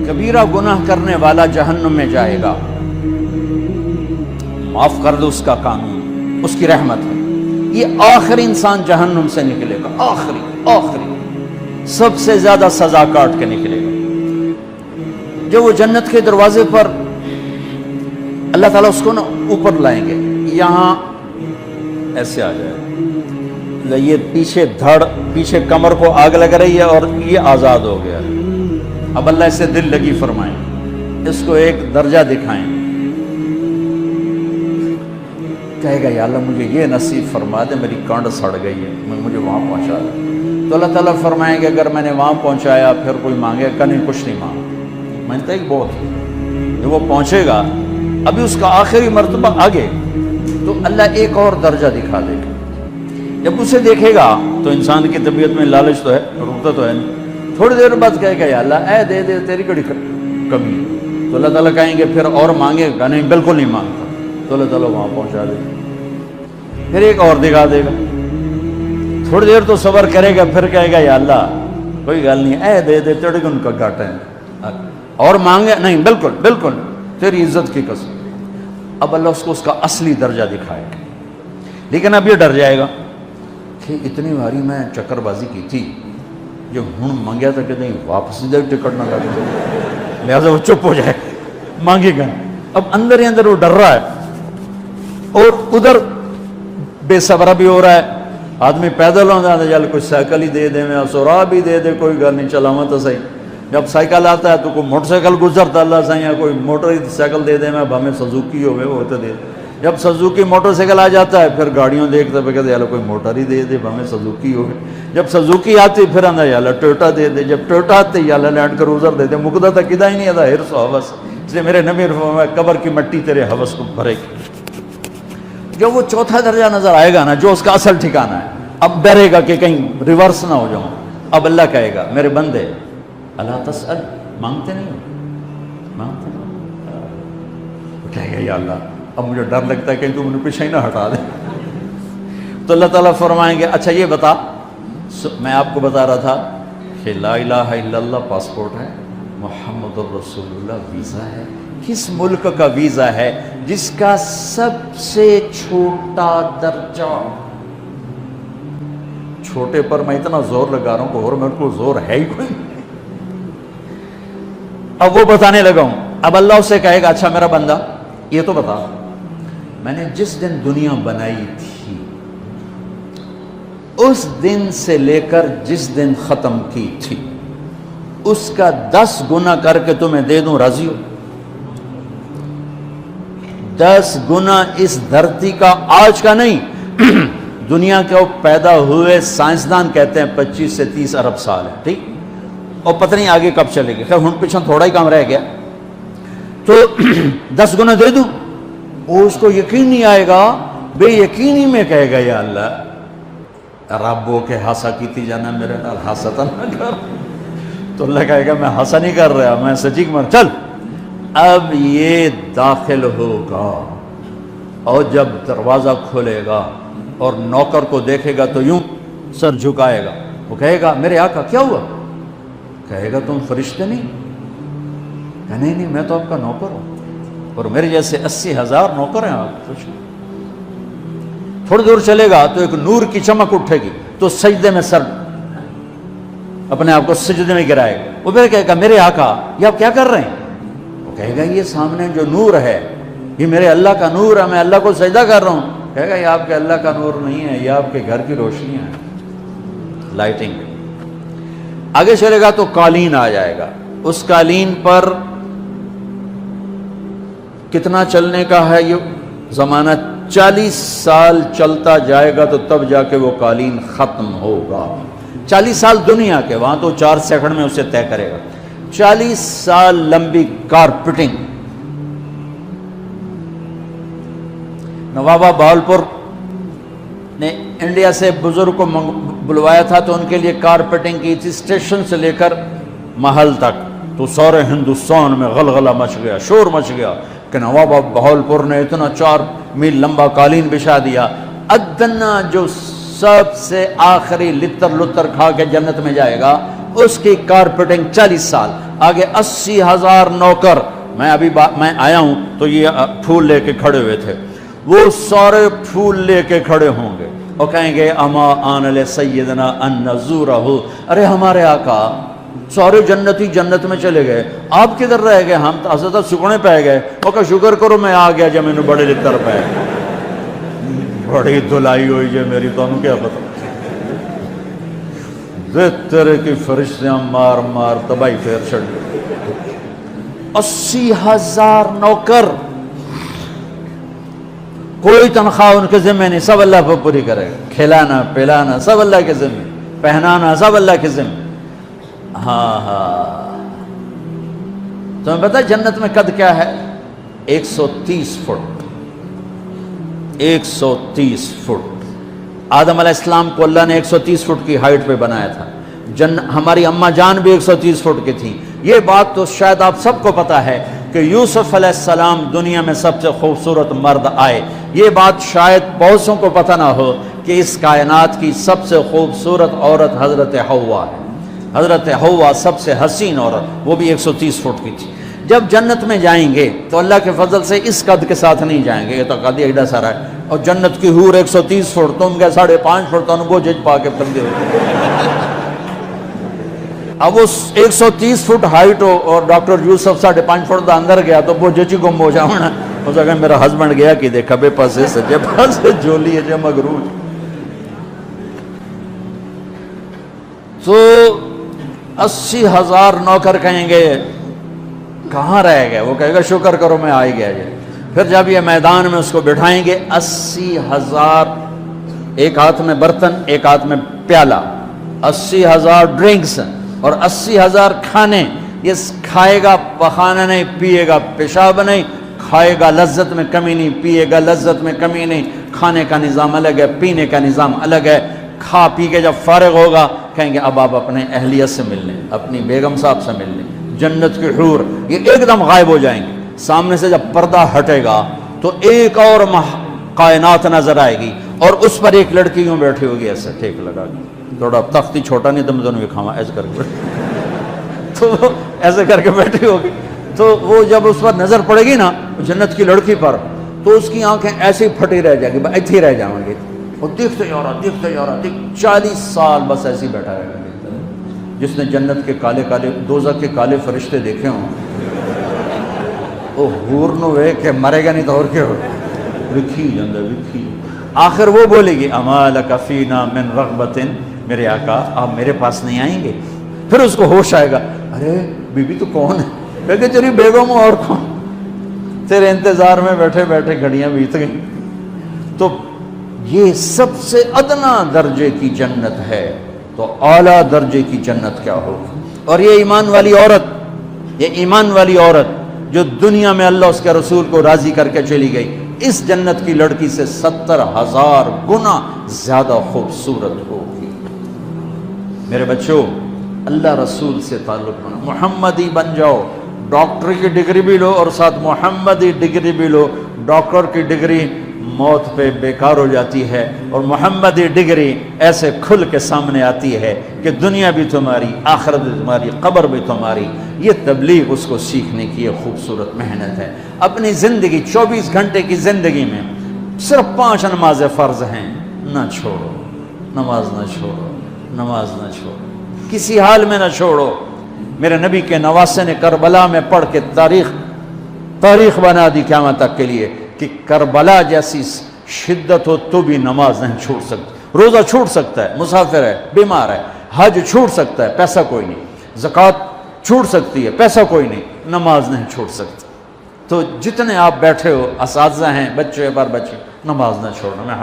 کبیرہ گناہ کرنے والا جہنم میں جائے گا، معاف کر دو، اس کا قانون، اس کی رحمت ہے۔ یہ آخری انسان جہنم سے نکلے گا، آخری سب سے زیادہ سزا کاٹ کے نکلے گا۔ جب وہ جنت کے دروازے پر اللہ تعالیٰ اس کو نا اوپر لائیں گے، یہاں ایسے آ جائے، یہ پیچھے دھڑ، پیچھے کمر کو آگ لگ رہی ہے اور یہ آزاد ہو گیا۔ اب اللہ اسے دل لگی فرمائیں، اس کو ایک درجہ دکھائیں، کہے گا یا اللہ مجھے یہ نصیب فرما دے، میری کانڈ سڑ گئی ہے، مجھے وہاں پہنچا دے۔ تو اللہ تعالیٰ فرمائیں گے اگر میں نے وہاں پہنچایا پھر کوئی مانگے گا نہیں، کچھ نہیں مانگا، مانتا ایک بہت، جب وہ پہنچے گا ابھی اس کا آخری مرتبہ آگے، تو اللہ ایک اور درجہ دکھا دے گا۔ جب اسے دیکھے گا تو انسان کی طبیعت میں لالچ تو ہے، رکتا تو ہے نہیں، تھوڑی دیر بعد کہے گا یا اللہ اے دے دے، تیری کڑی کمی ہے۔ تو اللہ تعالیٰ کہیں گے پھر اور مانگے گا نہیں، بالکل نہیں مانگتا، تو اللہ تعالیٰ وہاں پہنچا دے گا، پھر ایک اور دکھا دے گا، تھوڑی دیر تو صبر کرے گا، پھر کہے گا یا اللہ کوئی گل نہیں، اے دے دے، تیرے ان کا گھاٹا ہے، اور مانگے نہیں، بالکل تیری عزت کی قسم۔ اب اللہ اس کو اس کا اصلی درجہ دکھائے گا، لیکن اب یہ ڈر جائے گا کہ اتنی باری میں چکر بازی کی تھی، جو ہوں مانگیا تھا کہ نہیں واپس دے، ٹکٹ نہ لگے، لہٰذا وہ چپ ہو جائے، مانگے گا۔ اب اندر ہی اندر وہ ڈر رہا ہے، اور ادھر بے صبرا بھی ہو رہا ہے، آدمی پیدل ہوتا ہے، چل کوئی سائیکل ہی دے دے، میں سورا بھی دے دے، کوئی گھر نہیں چلاواں تو صحیح۔ جب سائیکل آتا ہے تو کوئی موٹر سائیکل گزرتا اللہ صحیح ہے، کوئی موٹر سائیکل دے دے، میں ہمیں سزوکی ہوئے وہ تو دے دے۔ جب سزوکی موٹر سائیکل آ جاتا ہے پھر گاڑیوں دیکھتے پہ کہتے ہیں کوئی موٹر ہی دے دے، ہمیں سزوکی ہوئے۔ جب سزوکی آتی پھر آندہ یا اللہ ٹویوٹا دے دے، جب ٹویوٹا آتے یا اللہ لینڈ کروزر دے دے، مقدہ تک کدا ہی نہیں آتا حرص و حوث، اس لیے میرے نبی فرمایا قبر کی مٹی تیرے حوث کو بھرے گی۔ جو وہ چوتھا درجہ نظر آئے گا نا، جو اس کا اصل ٹھکانہ ہے، اب ڈرے گا کہ کہیں ریورس نہ ہو جاؤں۔ اب اللہ کہے گا میرے بندے اللہ تسأل، مانگتے نہیں ہو، مانگتے نہیں ہو، کہے گا یا اللہ اب مجھے ڈر لگتا ہے کہ تم انہیں پیچھے ہی نہ ہٹا دے۔ تو اللہ تعالیٰ فرمائیں گے اچھا یہ بتا، میں آپ کو بتا رہا تھا کہ لا الہ الا اللہ پاسپورٹ ہے، محمد الرسول اللہ ویزا ہے، کس ملک کا ویزا ہے جس کا سب سے چھوٹا درجہ، چھوٹے پر میں اتنا زور لگا رہا ہوں کہ اور میرے کو زور ہے ہی کوئی، اب وہ بتانے لگا ہوں۔ اب اللہ اسے کہے گا اچھا میرا بندہ یہ تو بتا، میں نے جس دن دنیا بنائی تھی اس دن سے لے کر جس دن ختم کی تھی اس کا 10 گنا کر کے تمہیں دے دوں، راضی ہو؟ 10 گنا اس دھرتی کا، آج کا نہیں، دنیا کے پیدا ہوئے سائنسدان کہتے ہیں 25 سے 30 ارب سال ہے، ٹھیک، اور پتہ نہیں آگے کب چلے گی، خیر ہن پیچھے تھوڑا ہی کام رہ گیا، تو 10 گنا دے دوں۔ وہ اس کو یقین نہیں آئے گا، بے یقینی میں کہے گا یا اللہ ربو کے ہاسا کیتی جانا میرے نال ہاستا نہ کر، تو اللہ کہے گا میں ہاسا نہیں کر رہا، میں سچی کر، چل اب یہ داخل ہوگا، اور جب دروازہ کھولے گا اور نوکر کو دیکھے گا تو یوں سر جھکائے گا، وہ کہے گا میرے آقا کیا ہوا؟ کہے گا تم فرشتے نہیں؟ کہ نہیں میں تو آپ کا نوکر ہوں، اور میرے جیسے 80,000 نوکر ہیں آپ، کچھ تھوڑی دور چلے گا تو ایک نور کی چمک اٹھے گی، تو سجدے میں سر اپنے آپ کو سجدے میں گرائے گا، وہ پھر کہے گا میرے آقا یہ آپ کیا کر رہے ہیں؟ وہ کہے گا یہ سامنے جو نور ہے یہ میرے اللہ کا نور ہے، میں اللہ کو سجدہ کر رہا ہوں۔ کہے گا یہ آپ کے اللہ کا نور نہیں ہے، یہ آپ کے گھر کی روشنیاں ہیں، لائٹنگ۔ آگے چلے گا تو قالین آ جائے گا، اس قالین پر کتنا چلنے کا ہے یہ زمانہ، 40 سال چلتا جائے گا تو تب جا کے وہ قالین ختم ہوگا۔ 40 سال دنیا کے، وہاں تو 4 سیکنڈ میں اسے طے کرے گا۔ 40 سال لمبی کارپیٹنگ۔ نوابہ بہاولپور نے انڈیا سے بزرگ کو بلوایا تھا تو ان کے لیے کارپیٹنگ کی تھی، اسٹیشن سے لے کر محل تک، تو سارے ہندوستان میں غلغلہ مچ گیا، شور مچ گیا کہ نواب بہاولپور نے اتنا 4 میل لمبا قالین بچھا دیا۔ ادنا جو سب سے آخری لتر لتر کھا کے جنت میں جائے گا اس کی کارپیٹنگ 40 سال۔ آگے 80,000 نوکر. میں ابھی میں آیا ہوں تو یہ پھول لے کے کھڑے ہوئے تھے, وہ سارے پھول لے کے کھڑے ہوں گے اور کہیں گے اما آن لسیدنا ان نزورہ, ارے ہمارے آقا سارے جنتی جنت میں چلے گئے, آپ کدھر رہ گئے, ہم تو حضرت سکنے پہ گئے. وہ کہ شکر کرو میں آ گیا جب میں بڑے لتر پہ بڑی دھلائی ہوئی ہے میری, تو انہوں کیا پتا تیرے کی فرشتیاں مار مار تباہی پھیر چھڑ. 80,000 نوکر, کوئی تنخواہ ان کے ذمہ نہیں, سب اللہ پر پوری کرے گا. کھلانا پلانا سب اللہ کے ذمہ, پہنانا سب اللہ کے ذمہ. ہاں تمہیں پتہ جنت میں قد کیا ہے؟ 130 فٹ. 130 فٹ. آدم علیہ السلام کو اللہ نے 130 فٹ کی ہائٹ پہ بنایا تھا. ہماری اماں جان بھی 130 فٹ کی تھی. یہ بات تو شاید آپ سب کو پتا ہے کہ یوسف علیہ السلام دنیا میں سب سے خوبصورت مرد آئے. یہ بات شاید بہتوں کو پتہ نہ ہو کہ اس کائنات کی سب سے خوبصورت عورت حضرت حوا ہے. حضرت حوا سب سے حسین عورت, وہ بھی 130 فٹ کی تھی. جب جنت میں جائیں گے تو اللہ کے فضل سے اس قد کے ساتھ نہیں جائیں گے, یہ تو قد ایڈا سارا ہے, اور جنت کی حور 130 فٹ, تم کے 5.5 فٹ تو وہ جج پا کے پھر دے. اب وہ 130 فٹ ہائٹ ہو اور ڈاکٹر یوسف 5.5 فٹ دا اندر گیا تو وہ جج گم ہو جاؤنا. اس کہ میرا ہسبینڈ گیا کہ دیکھا بے پاسے سجے پاسے جولی ہے مغرور. تو 80,000 نوکر کہیں گے کہاں رہ گئے, وہ کہے گا شکر کرو میں آ ہی گیا. پھر جب یہ میدان میں اس کو بٹھائیں گے 80,000, ایک ہاتھ میں برتن ایک ہاتھ میں پیالہ, 80,000 ڈرنکس اور 80,000 کھانے. یہ کھائے گا پخانا نہیں, پیے گا پیشاب نہیں, کھائے گا لذت میں کمی نہیں, پیے گا لذت میں کمی نہیں. کھانے کا نظام الگ ہے, پینے کا نظام الگ ہے. کھا پی کے جب فارغ ہوگا کہیں گے اب آپ اپنے اہلیت سے مل لیں, اپنی بیگم صاحب سے مل لیں. جنت کی حور یہ ایک دم غائب ہو جائیں گے. سامنے سے جب پردہ ہٹے گا تو ایک اور کائنات نظر آئے گی, اور اس پر ایک لڑکی یوں بیٹھی ہوگی ایسے ٹھیک لگا کے, تھوڑا تختی چھوٹا نہیں تم دونوں بھی کھاوا ایسے کر کے تو ایسے کر کے بیٹھی ہوگی. تو وہ جب اس پر نظر پڑے گی نا جنت کی لڑکی پر, تو اس کی آنکھیں ایسی پھٹی رہ جائیں گی, ایتھی رہ جائیں گی. وہ دیکھتے جا رہا 40 سال بس ایسے ہی بیٹھا رہے گا. جس نے جنت کے کالے کالے دوزخ کے کالے فرشتے دیکھے ہوں, وہ حور نو وے کہ مرے گا نہیں تو اور کیا ہو, وکھی جندہ وکھی. آخر وہ بولے گی اما لک فینا من رغبت, میرے آقا آپ میرے پاس نہیں آئیں گے. پھر اس کو ہوش آئے گا, ارے بی بی تو کون ہے, کہتے تیری بیگم ہوں اور کون, تیرے انتظار میں بیٹھے بیٹھے گھڑیاں بیت گئیں. تو یہ سب سے ادنا درجے کی جنت ہے, تو اعلیٰ درجے کی جنت کیا ہوگی. اور یہ ایمان والی عورت, یہ ایمان والی عورت جو دنیا میں اللہ اس کے رسول کو راضی کر کے چلی گئی, اس جنت کی لڑکی سے 70,000 گنا زیادہ خوبصورت ہوگی. میرے بچوں, اللہ رسول سے تعلق بنا, محمدی بن جاؤ. ڈاکٹر کی ڈگری بھی لو اور ساتھ محمدی ڈگری بھی لو. ڈاکٹر کی ڈگری موت پہ بیکار ہو جاتی ہے, اور محمدی ڈگری ایسے کھل کے سامنے آتی ہے کہ دنیا بھی تمہاری, آخرت بھی تمہاری, قبر بھی تمہاری. یہ تبلیغ اس کو سیکھنے کی ایک خوبصورت محنت ہے. اپنی زندگی 24 گھنٹے کی زندگی میں صرف 5 نمازیں فرض ہیں, نہ چھوڑو, نماز نہ چھوڑو, نماز نہ چھوڑو, کسی حال میں نہ چھوڑو. میرے نبی کے نواسے نے کربلا میں پڑھ کے تاریخ بنا دی قیامت تک کے لیے کہ کربلا جیسی شدت ہو تو بھی نماز نہیں چھوڑ سکتی. روزہ چھوٹ سکتا ہے, مسافر ہے, بیمار ہے, حج چھوٹ سکتا ہے, پیسہ کوئی نہیں, زکوٰۃ چھوٹ سکتی ہے, پیسہ کوئی نہیں, نماز نہیں چھوڑ سکتا. تو جتنے آپ بیٹھے ہو, اساتذہ ہیں, بچے بار بچے, نماز نہ چھوڑنا. میں